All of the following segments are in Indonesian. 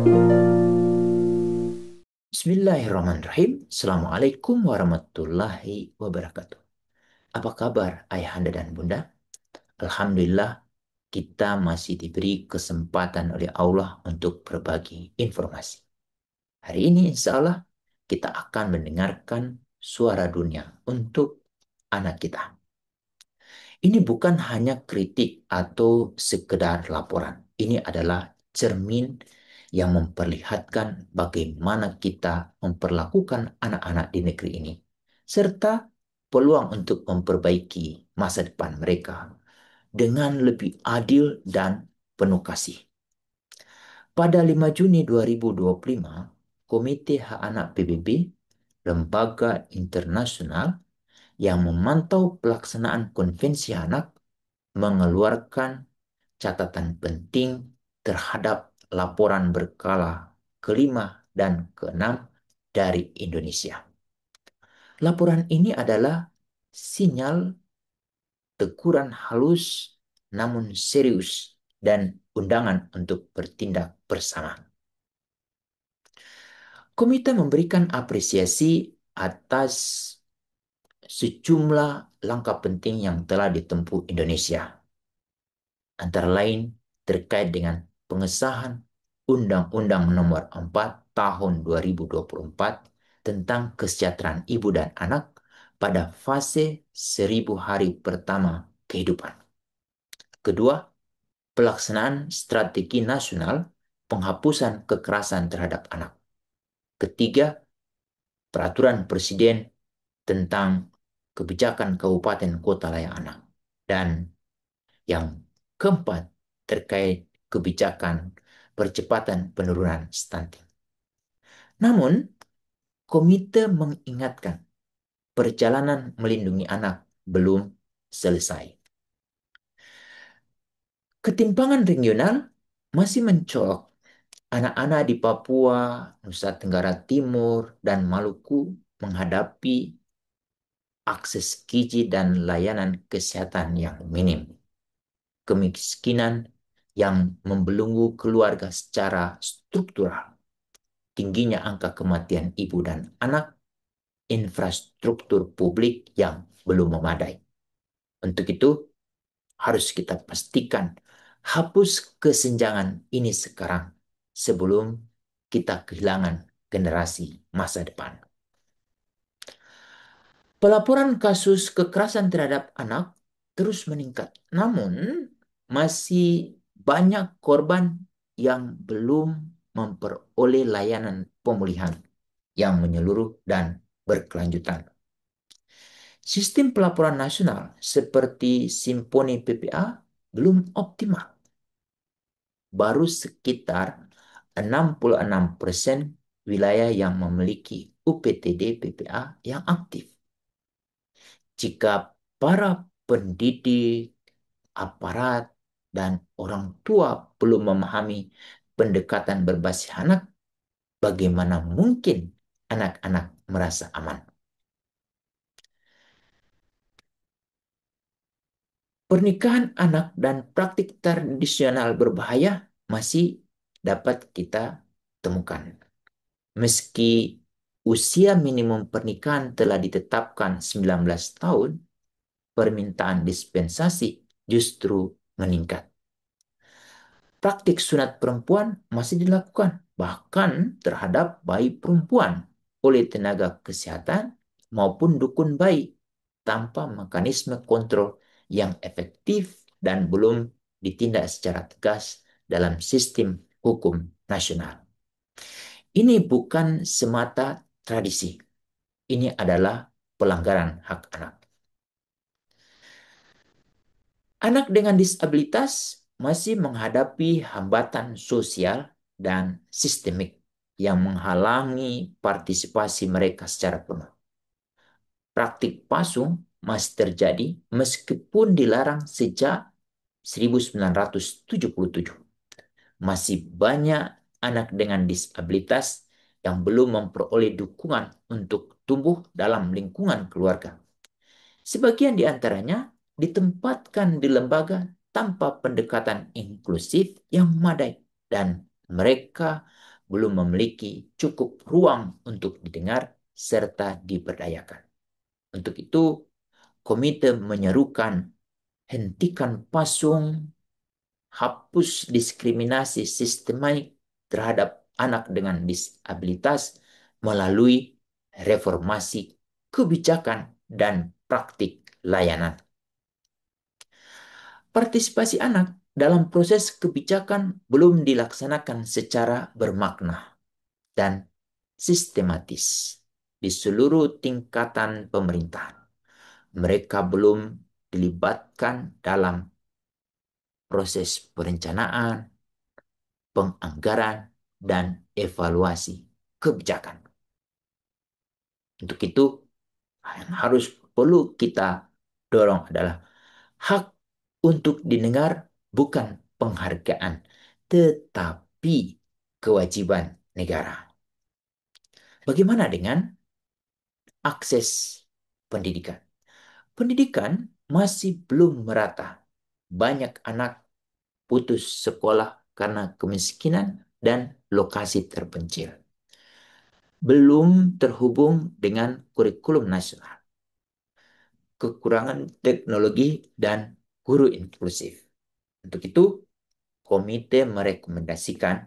Bismillahirrahmanirrahim. Assalamualaikum warahmatullahi wabarakatuh. Apa kabar ayahanda dan bunda? Alhamdulillah, kita masih diberi kesempatan oleh Allah untuk berbagi informasi. Hari ini insya Allah kita akan mendengarkan suara dunia untuk anak kita. Ini bukan hanya kritik atau sekedar laporan. Ini adalah cermin yang memperlihatkan bagaimana kita memperlakukan anak-anak di negeri ini, serta peluang untuk memperbaiki masa depan mereka dengan lebih adil dan penuh kasih. Pada 5 Juni 2025, Komite Hak Anak PBB, lembaga internasional yang memantau pelaksanaan konvensi anak, mengeluarkan catatan penting terhadap laporan berkala kelima dan keenam dari Indonesia. Laporan ini adalah sinyal teguran halus namun serius dan undangan untuk bertindak bersama. Komite memberikan apresiasi atas sejumlah langkah penting yang telah ditempuh Indonesia, antara lain terkait dengan pengesahan Undang-Undang Nomor 4 Tahun 2024 tentang kesejahteraan ibu dan anak pada fase 1000 hari pertama kehidupan. Kedua, pelaksanaan strategi nasional penghapusan kekerasan terhadap anak. Ketiga, peraturan presiden tentang kebijakan kabupaten kota layak anak. Dan yang keempat, terkait kebijakan percepatan penurunan stunting. Namun, komite mengingatkan perjalanan melindungi anak belum selesai. Ketimpangan regional masih mencolok. Anak-anak di Papua, Nusa Tenggara Timur, dan Maluku menghadapi akses gizi dan layanan kesehatan yang minim. Kemiskinan yang membelenggu keluarga secara struktural, tingginya angka kematian ibu dan anak, infrastruktur publik yang belum memadai. Untuk itu, harus kita pastikan hapus kesenjangan ini sekarang sebelum kita kehilangan generasi masa depan. Pelaporan kasus kekerasan terhadap anak terus meningkat, namun masih banyak korban yang belum memperoleh layanan pemulihan yang menyeluruh dan berkelanjutan. Sistem pelaporan nasional seperti Simponi PPA belum optimal. Baru sekitar 66% wilayah yang memiliki UPTD PPA yang aktif. Jika para pendidik, aparat, dan orang tua belum memahami pendekatan berbasis anak, bagaimana mungkin anak-anak merasa aman? Pernikahan anak dan praktik tradisional berbahaya masih dapat kita temukan. Meski usia minimum pernikahan telah ditetapkan 19 tahun, permintaan dispensasi justru meningkat. Praktik sunat perempuan masih dilakukan, bahkan terhadap bayi perempuan oleh tenaga kesehatan maupun dukun bayi tanpa mekanisme kontrol yang efektif dan belum ditindak secara tegas dalam sistem hukum nasional. Ini bukan semata tradisi, ini adalah pelanggaran hak anak. Anak dengan disabilitas masih menghadapi hambatan sosial dan sistemik yang menghalangi partisipasi mereka secara penuh. Praktik pasung masih terjadi meskipun dilarang sejak 1977. Masih banyak anak dengan disabilitas yang belum memperoleh dukungan untuk tumbuh dalam lingkungan keluarga. Sebagian di antaranya ditempatkan di lembaga tanpa pendekatan inklusif yang memadai dan mereka belum memiliki cukup ruang untuk didengar serta diberdayakan. Untuk itu, komite menyerukan hentikan pasung, hapus diskriminasi sistematik terhadap anak dengan disabilitas melalui reformasi kebijakan dan praktik layanan. Partisipasi anak dalam proses kebijakan belum dilaksanakan secara bermakna dan sistematis di seluruh tingkatan pemerintahan. Mereka belum dilibatkan dalam proses perencanaan, penganggaran, dan evaluasi kebijakan. Untuk itu, yang harus perlu kita dorong adalah hak untuk didengar bukan penghargaan, tetapi kewajiban negara. Bagaimana dengan akses pendidikan? Pendidikan masih belum merata. Banyak anak putus sekolah karena kemiskinan dan lokasi terpencil. Belum terhubung dengan kurikulum nasional, kekurangan teknologi, dan guru inklusif. Untuk itu, komite merekomendasikan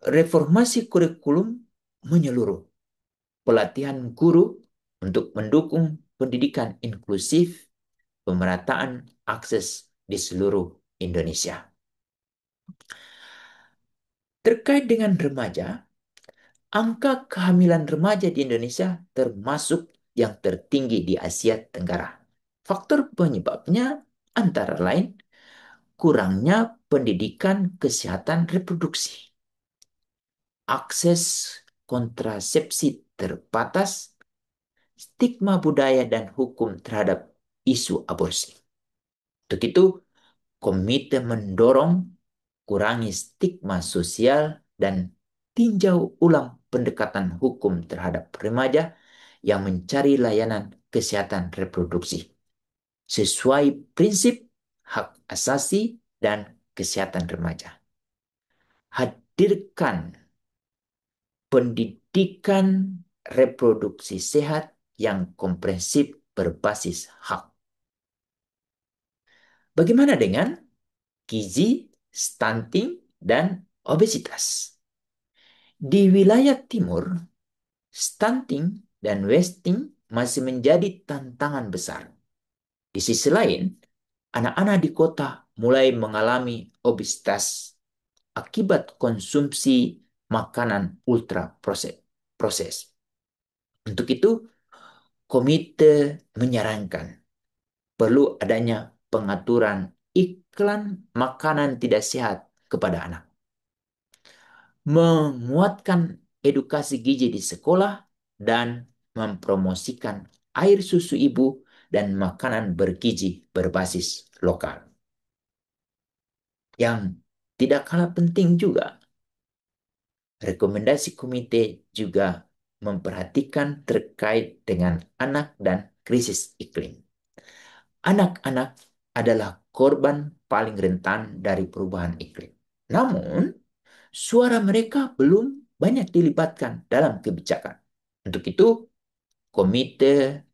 reformasi kurikulum menyeluruh, pelatihan guru untuk mendukung pendidikan inklusif, pemerataan akses di seluruh Indonesia. Terkait dengan remaja, angka kehamilan remaja di Indonesia termasuk yang tertinggi di Asia Tenggara. Faktor penyebabnya antara lain kurangnya pendidikan kesehatan reproduksi, akses kontrasepsi terbatas, stigma budaya dan hukum terhadap isu aborsi. Untuk itu, komite mendorong kurangi stigma sosial dan tinjau ulang pendekatan hukum terhadap remaja yang mencari layanan kesehatan reproduksi sesuai prinsip hak asasi dan kesehatan remaja. Hadirkan pendidikan reproduksi sehat yang komprehensif berbasis hak. Bagaimana dengan gizi, stunting, dan obesitas? Di wilayah timur, stunting dan wasting masih menjadi tantangan besar. Di sisi lain, anak-anak di kota mulai mengalami obesitas akibat konsumsi makanan ultra proses. Untuk itu, komite menyarankan perlu adanya pengaturan iklan makanan tidak sehat kepada anak, menguatkan edukasi gizi di sekolah, dan mempromosikan air susu ibu dan makanan bergizi berbasis lokal. Yang tidak kalah penting juga, rekomendasi komite juga memperhatikan terkait dengan anak dan krisis iklim. Anak-anak adalah korban paling rentan dari perubahan iklim. Namun, suara mereka belum banyak dilibatkan dalam kebijakan. Untuk itu, komite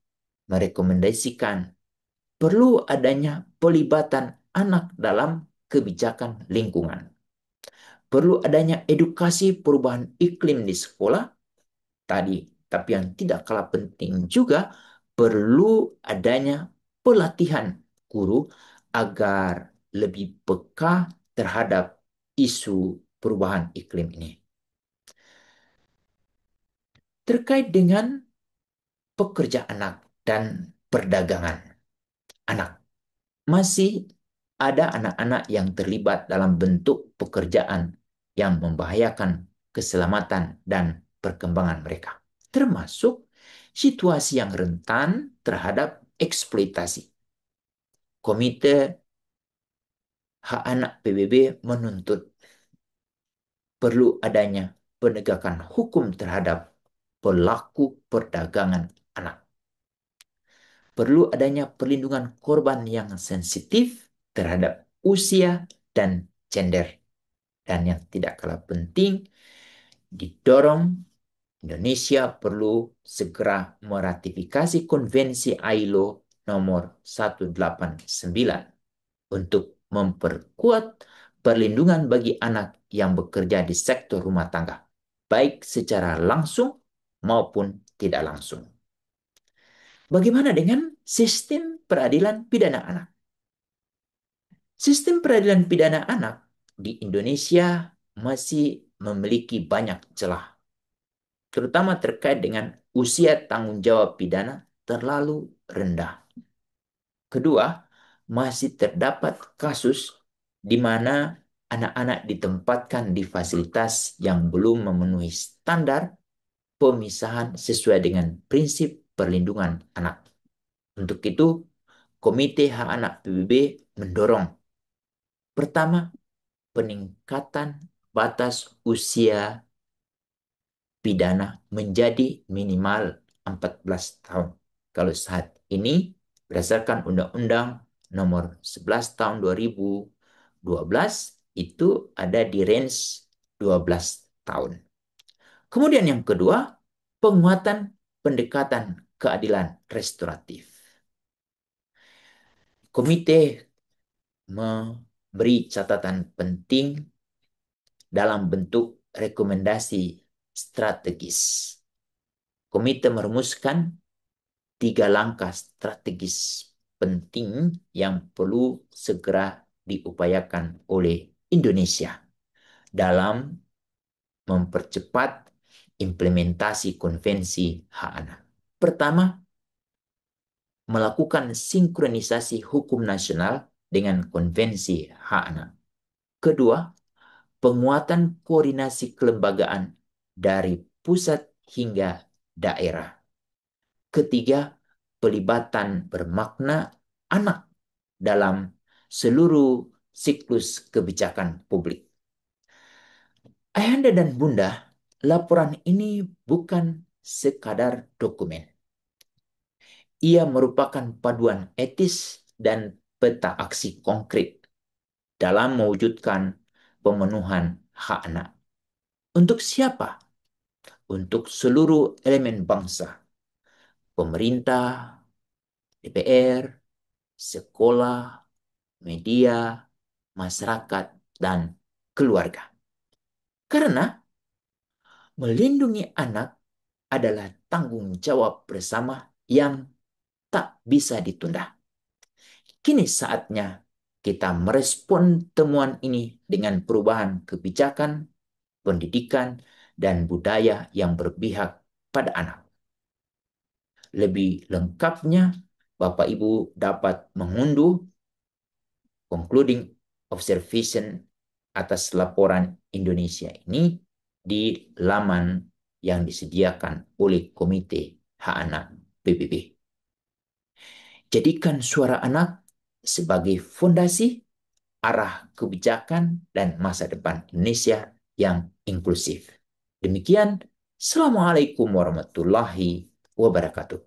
merekomendasikan perlu adanya pelibatan anak dalam kebijakan lingkungan. Perlu adanya edukasi perubahan iklim di sekolah tadi, tapi yang tidak kalah penting juga perlu adanya pelatihan guru agar lebih peka terhadap isu perubahan iklim ini. Terkait dengan pekerja anak dan perdagangan anak, masih ada anak-anak yang terlibat dalam bentuk pekerjaan yang membahayakan keselamatan dan perkembangan mereka, termasuk situasi yang rentan terhadap eksploitasi. Komite Hak Anak PBB menuntut perlu adanya penegakan hukum terhadap pelaku perdagangan anak. Perlu adanya perlindungan korban yang sensitif terhadap usia dan gender. Dan yang tidak kalah penting, didorong Indonesia perlu segera meratifikasi Konvensi ILO nomor 189 untuk memperkuat perlindungan bagi anak yang bekerja di sektor rumah tangga, baik secara langsung maupun tidak langsung. Bagaimana dengan sistem peradilan pidana anak? Sistem peradilan pidana anak di Indonesia masih memiliki banyak celah, terutama terkait dengan usia tanggung jawab pidana terlalu rendah. Kedua, masih terdapat kasus di mana anak-anak ditempatkan di fasilitas yang belum memenuhi standar pemisahan sesuai dengan prinsip perlindungan anak. Untuk itu, Komite Hak Anak PBB mendorong, pertama, peningkatan batas usia pidana menjadi minimal 14 tahun. Kalau saat ini, berdasarkan Undang-Undang nomor 11 tahun 2012, itu ada di range 12 tahun. Kemudian yang kedua, penguatan pendekatan keadilan restoratif. Komite memberi catatan penting dalam bentuk rekomendasi strategis. Komite merumuskan 3 langkah strategis penting yang perlu segera diupayakan oleh Indonesia dalam mempercepat implementasi Konvensi Hak Anak. Pertama, melakukan sinkronisasi hukum nasional dengan Konvensi Hak Anak. Kedua, penguatan koordinasi kelembagaan dari pusat hingga daerah. Ketiga, pelibatan bermakna anak dalam seluruh siklus kebijakan publik. Ayahanda dan Bunda, laporan ini bukan sekadar dokumen. Ia merupakan paduan etis dan peta aksi konkret dalam mewujudkan pemenuhan hak anak. Untuk siapa? Untuk seluruh elemen bangsa, pemerintah, DPR, sekolah, media, masyarakat, dan keluarga. Karena melindungi anak adalah tanggung jawab bersama yang tak bisa ditunda. Kini saatnya kita merespon temuan ini dengan perubahan kebijakan, pendidikan, dan budaya yang berpihak pada anak. Lebih lengkapnya, Bapak Ibu dapat mengunduh concluding observation atas laporan Indonesia ini di laman yang disediakan oleh Komite Hak Anak PBB. Jadikan suara anak sebagai fondasi arah kebijakan dan masa depan Indonesia yang inklusif. Demikian, Assalamualaikum warahmatullahi wabarakatuh.